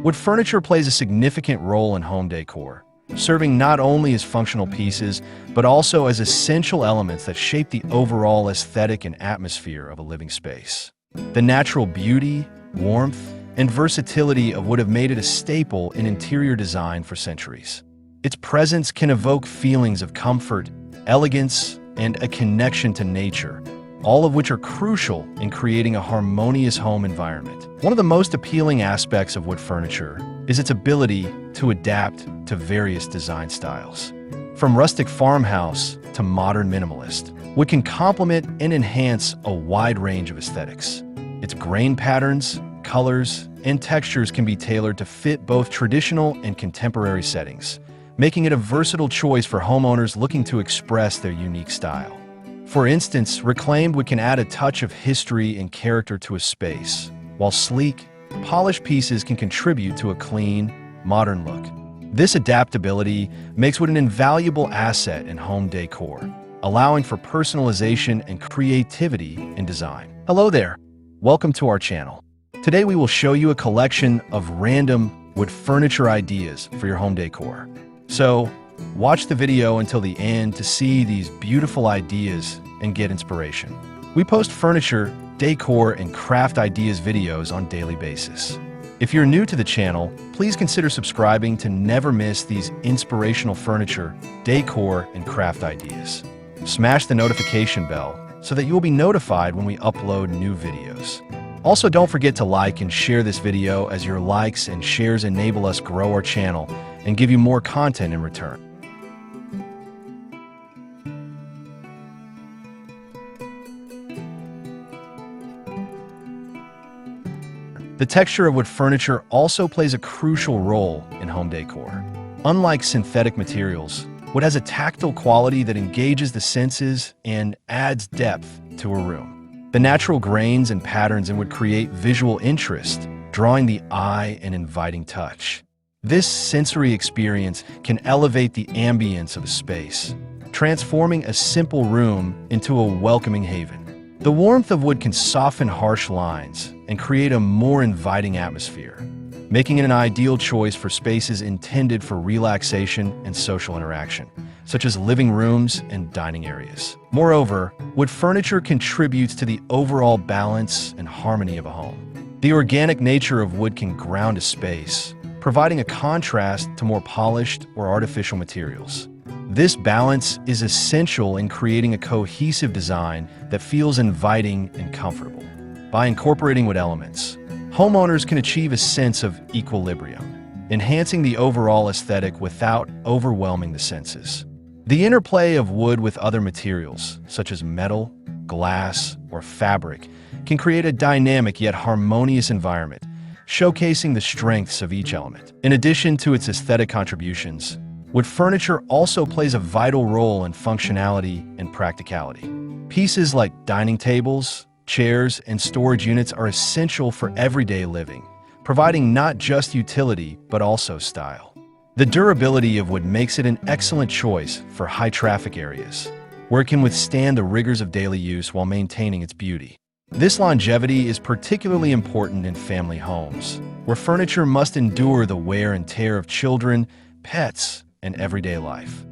Wood furniture plays a significant role in home decor, serving not only as functional pieces, but also as essential elements that shape the overall aesthetic and atmosphere of a living space. The natural beauty, warmth, and versatility of wood have made it a staple in interior design for centuries. Its presence can evoke feelings of comfort, elegance, and a connection to nature, all of which are crucial in creating a harmonious home environment. One of the most appealing aspects of wood furniture is its ability to adapt to various design styles. From rustic farmhouse to modern minimalist, wood can complement and enhance a wide range of aesthetics. Its grain patterns, colors, and textures can be tailored to fit both traditional and contemporary settings, making it a versatile choice for homeowners looking to express their unique style. For instance, reclaimed wood can add a touch of history and character to a space, while sleek, polished pieces can contribute to a clean, modern look. This adaptability makes wood an invaluable asset in home decor, allowing for personalization and creativity in design. Hello there, welcome to our channel. Today we will show you a collection of random wood furniture ideas for your home decor. So, watch the video until the end to see these beautiful ideas and get inspiration. We post furniture, decor, and craft ideas videos on a daily basis. If you're new to the channel, please consider subscribing to never miss these inspirational furniture, decor, and craft ideas. Smash the notification bell so that you will be notified when we upload new videos. Also, don't forget to like and share this video, as your likes and shares enable us grow our channel and give you more content in return. The texture of wood furniture also plays a crucial role in home decor. Unlike synthetic materials, wood has a tactile quality that engages the senses and adds depth to a room. The natural grains and patterns in wood create visual interest, drawing the eye and inviting touch. This sensory experience can elevate the ambience of a space, transforming a simple room into a welcoming haven. The warmth of wood can soften harsh lines and create a more inviting atmosphere, making it an ideal choice for spaces intended for relaxation and social interaction, such as living rooms and dining areas. Moreover, wood furniture contributes to the overall balance and harmony of a home. The organic nature of wood can ground a space, providing a contrast to more polished or artificial materials. This balance is essential in creating a cohesive design that feels inviting and comfortable. By incorporating wood elements, homeowners can achieve a sense of equilibrium, enhancing the overall aesthetic without overwhelming the senses. The interplay of wood with other materials, such as metal, glass, or fabric, can create a dynamic yet harmonious environment, showcasing the strengths of each element. In addition to its aesthetic contributions, wood furniture also plays a vital role in functionality and practicality. Pieces like dining tables, chairs, and storage units are essential for everyday living, providing not just utility but also style. The durability of wood makes it an excellent choice for high-traffic areas, where it can withstand the rigors of daily use while maintaining its beauty. This longevity is particularly important in family homes, where furniture must endure the wear and tear of children, pets, and everyday life.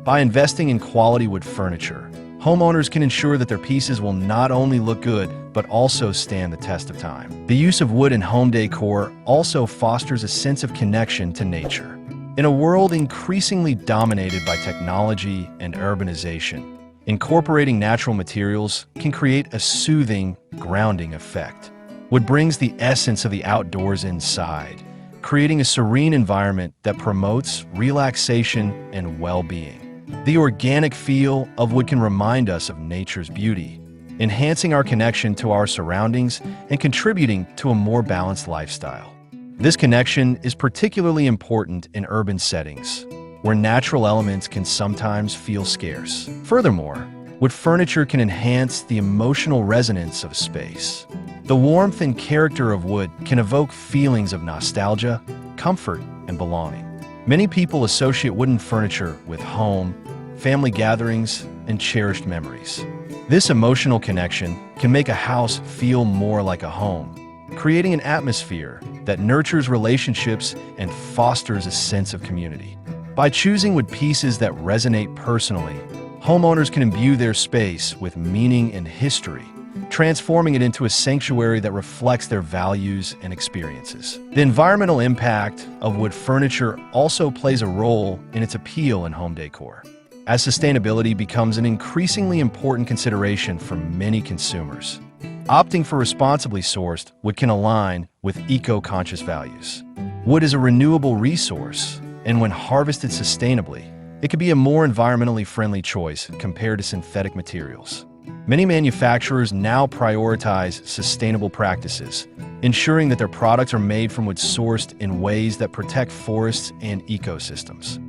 By investing in quality wood furniture, homeowners can ensure that their pieces will not only look good, but also stand the test of time. The use of wood in home decor also fosters a sense of connection to nature. In a world increasingly dominated by technology and urbanization, incorporating natural materials can create a soothing, grounding effect. Wood brings the essence of the outdoors inside, creating a serene environment that promotes relaxation and well-being. The organic feel of wood can remind us of nature's beauty, enhancing our connection to our surroundings and contributing to a more balanced lifestyle. This connection is particularly important in urban settings, where natural elements can sometimes feel scarce. Furthermore, wood furniture can enhance the emotional resonance of a space. The warmth and character of wood can evoke feelings of nostalgia, comfort, and belonging. Many people associate wooden furniture with home, family gatherings, and cherished memories. This emotional connection can make a house feel more like a home, creating an atmosphere that nurtures relationships and fosters a sense of community. By choosing wood pieces that resonate personally, homeowners can imbue their space with meaning and history, transforming it into a sanctuary that reflects their values and experiences. The environmental impact of wood furniture also plays a role in its appeal in home decor, as sustainability becomes an increasingly important consideration for many consumers. Opting for responsibly sourced wood can align with eco-conscious values. Wood is a renewable resource, and when harvested sustainably, it can be a more environmentally friendly choice compared to synthetic materials. Many manufacturers now prioritize sustainable practices, ensuring that their products are made from wood sourced in ways that protect forests and ecosystems.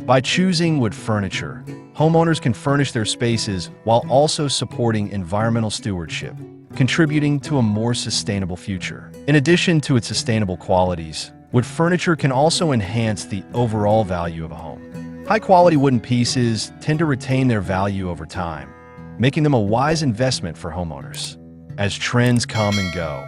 By choosing wood furniture, homeowners can furnish their spaces while also supporting environmental stewardship, contributing to a more sustainable future. In addition to its sustainable qualities, wood furniture can also enhance the overall value of a home. High-quality wooden pieces tend to retain their value over time, making them a wise investment for homeowners. As trends come and go,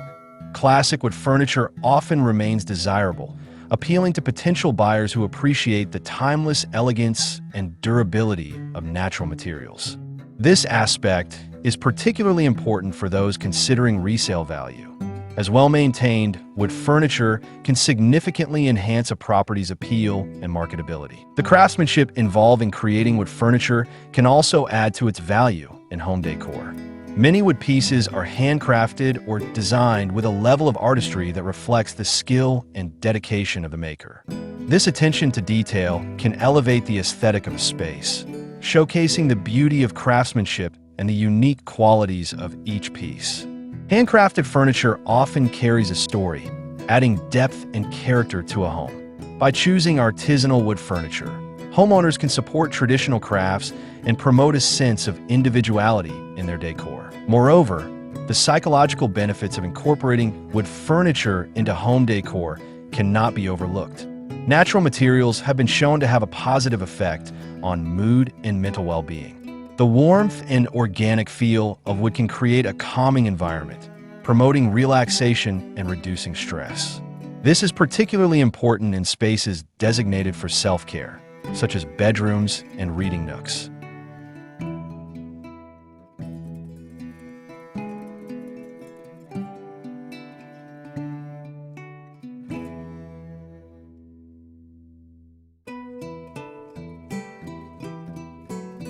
classic wood furniture often remains desirable, appealing to potential buyers who appreciate the timeless elegance and durability of natural materials. This aspect is particularly important for those considering resale value, as well-maintained wood furniture can significantly enhance a property's appeal and marketability. The craftsmanship involved in creating wood furniture can also add to its value in home decor. Many wood pieces are handcrafted or designed with a level of artistry that reflects the skill and dedication of the maker. This attention to detail can elevate the aesthetic of a space, showcasing the beauty of craftsmanship and the unique qualities of each piece. Handcrafted furniture often carries a story, adding depth and character to a home. By choosing artisanal wood furniture, homeowners can support traditional crafts and promote a sense of individuality in their decor. Moreover, the psychological benefits of incorporating wood furniture into home decor cannot be overlooked. Natural materials have been shown to have a positive effect on mood and mental well-being. The warmth and organic feel of wood can create a calming environment, promoting relaxation and reducing stress. This is particularly important in spaces designated for self-care, such as bedrooms and reading nooks.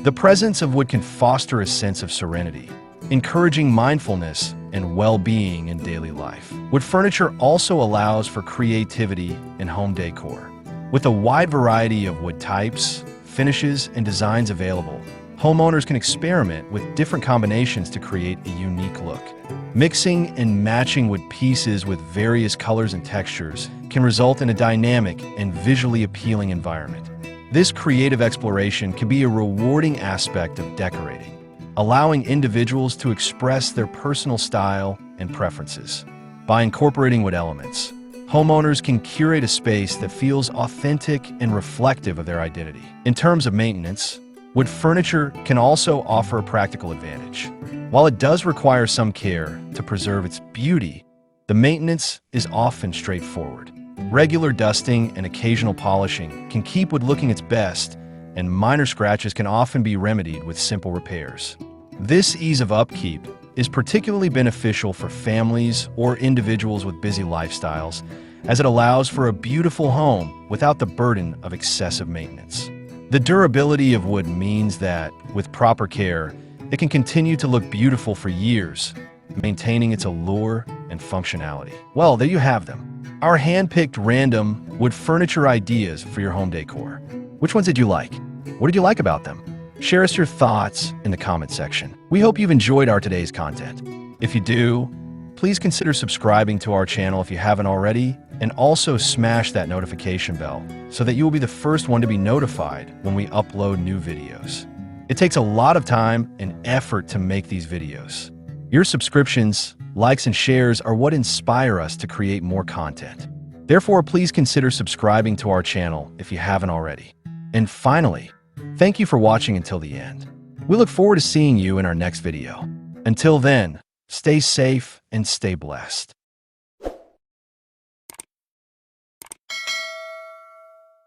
The presence of wood can foster a sense of serenity, encouraging mindfulness and well-being in daily life. Wood furniture also allows for creativity in home decor. With a wide variety of wood types, finishes, and designs available, homeowners can experiment with different combinations to create a unique look. Mixing and matching wood pieces with various colors and textures can result in a dynamic and visually appealing environment. This creative exploration can be a rewarding aspect of decorating, allowing individuals to express their personal style and preferences. By incorporating wood elements, homeowners can curate a space that feels authentic and reflective of their identity. In terms of maintenance, wood furniture can also offer a practical advantage. While it does require some care to preserve its beauty, the maintenance is often straightforward. Regular dusting and occasional polishing can keep wood looking its best, and minor scratches can often be remedied with simple repairs. This ease of upkeep is particularly beneficial for families or individuals with busy lifestyles, as it allows for a beautiful home without the burden of excessive maintenance. The durability of wood means that, with proper care, it can continue to look beautiful for years, maintaining its allure and functionality. Well, there you have them. Our hand-picked random wood furniture ideas for your home decor. Which ones did you like? What did you like about them? Share us your thoughts in the comment section. We hope you've enjoyed our today's content. If you do, please consider subscribing to our channel if you haven't already, and also smash that notification bell so that you will be the first one to be notified when we upload new videos. It takes a lot of time and effort to make these videos. Your subscriptions, likes, and shares are what inspire us to create more content. Therefore, please consider subscribing to our channel if you haven't already. And finally, thank you for watching until the end. We look forward to seeing you in our next video. Until then, stay safe and stay blessed.